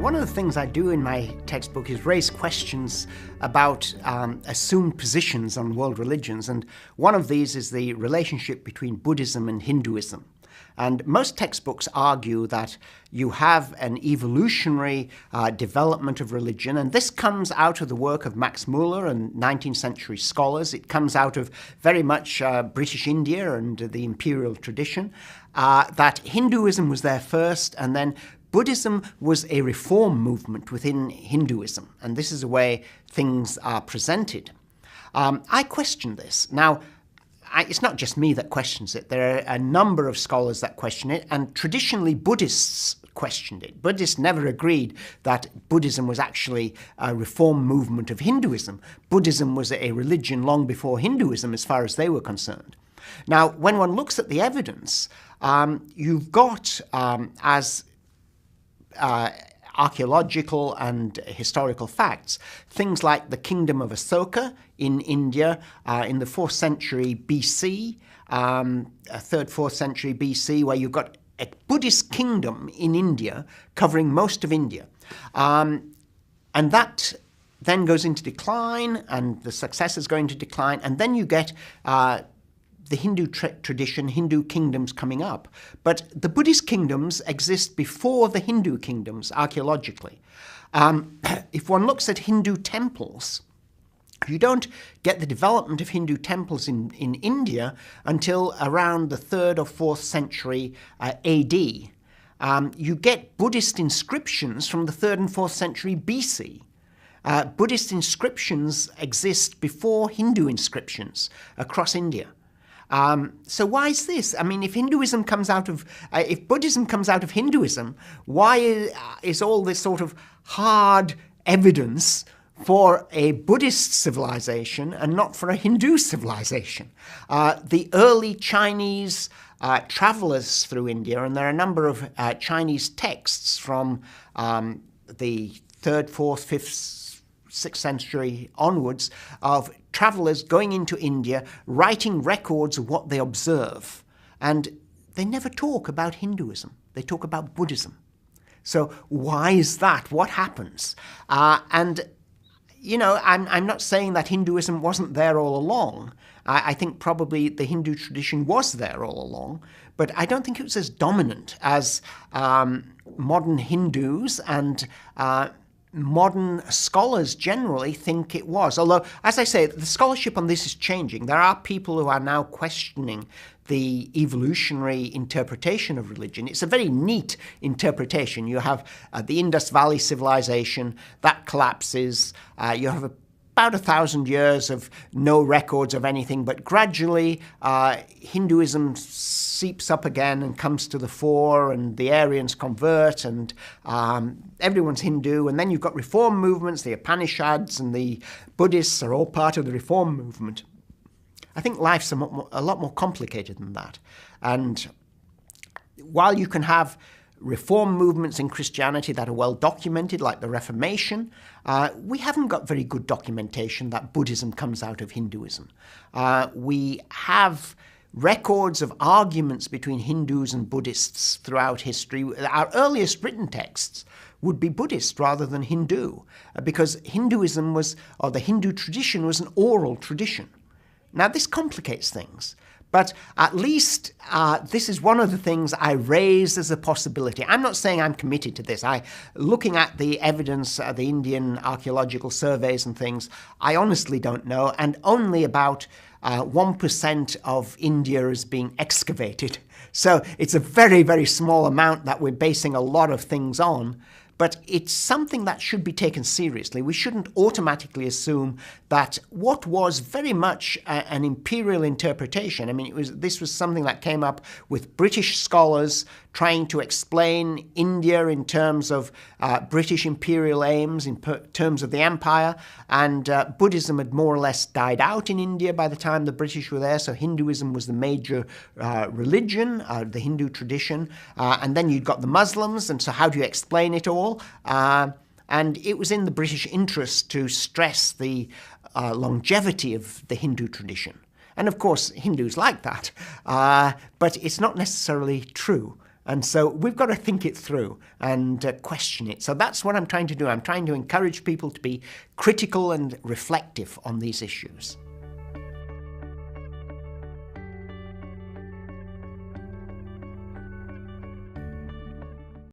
One of the things I do in my textbook is raise questions about assumed positions on world religions, and one of these is the relationship between Buddhism and Hinduism. And most textbooks argue that you have an evolutionary development of religion, and this comes out of the work of Max Muller and 19th century scholars. It comes out of very much British India and the imperial tradition, that Hinduism was there first, and then Buddhism was a reform movement within Hinduism, and this is the way things are presented. I question this. Now, it's not just me that questions it. There are a number of scholars that question it, and traditionally Buddhists questioned it. Buddhists never agreed that Buddhism was actually a reform movement of Hinduism. Buddhism was a religion long before Hinduism as far as they were concerned. Now, when one looks at the evidence, you've got, as archaeological and historical facts, things like the kingdom of Asoka in India in the 4th century BC, 3rd, 4th century BC, where you've got a Buddhist kingdom in India covering most of India. And that then goes into decline, and the successors go into decline, and then you get the Hindu tradition, Hindu kingdoms coming up. But the Buddhist kingdoms exist before the Hindu kingdoms archaeologically. If one looks at Hindu temples, you don't get the development of Hindu temples in India until around the 3rd or 4th century AD. You get Buddhist inscriptions from the 3rd and 4th century BC. Buddhist inscriptions exist before Hindu inscriptions across India. So why is this? I mean, if Buddhism comes out of Hinduism, why is all this sort of hard evidence for a Buddhist civilization and not for a Hindu civilization? The early Chinese travelers through India, and there are a number of Chinese texts from the 3rd, 4th, 5th, 6th century onwards, of travelers going into India, writing records of what they observe. And they never talk about Hinduism. They talk about Buddhism. So why is that? What happens? And, you know, I'm not saying that Hinduism wasn't there all along. I think probably the Hindu tradition was there all along, but I don't think it was as dominant as modern Hindus and modern scholars generally think it was. Although, as I say, the scholarship on this is changing. There are people who are now questioning the evolutionary interpretation of religion. It's a very neat interpretation. You have the Indus Valley civilization, that collapses. You have about 1,000 years of no records of anything, but gradually Hinduism seeps up again and comes to the fore, and the Aryans convert, and everyone's Hindu. And then you've got reform movements, the Upanishads and the Buddhists are all part of the reform movement. I think life's a lot more complicated than that. And while you can have reform movements in Christianity that are well documented, like the Reformation, we haven't got very good documentation that Buddhism comes out of Hinduism. We have records of arguments between Hindus and Buddhists throughout history. Our earliest written texts would be Buddhist rather than Hindu, because Hinduism was, or the Hindu tradition was, an oral tradition. Now, this complicates things, but at least this is one of the things I raise as a possibility. I'm not saying I'm committed to this. Looking at the evidence, the Indian archaeological surveys and things, I honestly don't know, and only about 1% of India is being excavated. So it's a very, very small amount that we're basing a lot of things on. But it's something that should be taken seriously. We shouldn't automatically assume that what was very much an imperial interpretation, I mean, this was something that came up with British scholars trying to explain India in terms of British imperial aims, in terms of the empire, and Buddhism had more or less died out in India by the time the British were there, so Hinduism was the major religion, the Hindu tradition, and then you've got the Muslims, and so how do you explain it all? And it was in the British interest to stress the longevity of the Hindu tradition. And of course, Hindus like that, but it's not necessarily true. And so we've got to think it through and question it. So that's what I'm trying to do. I'm trying to encourage people to be critical and reflective on these issues.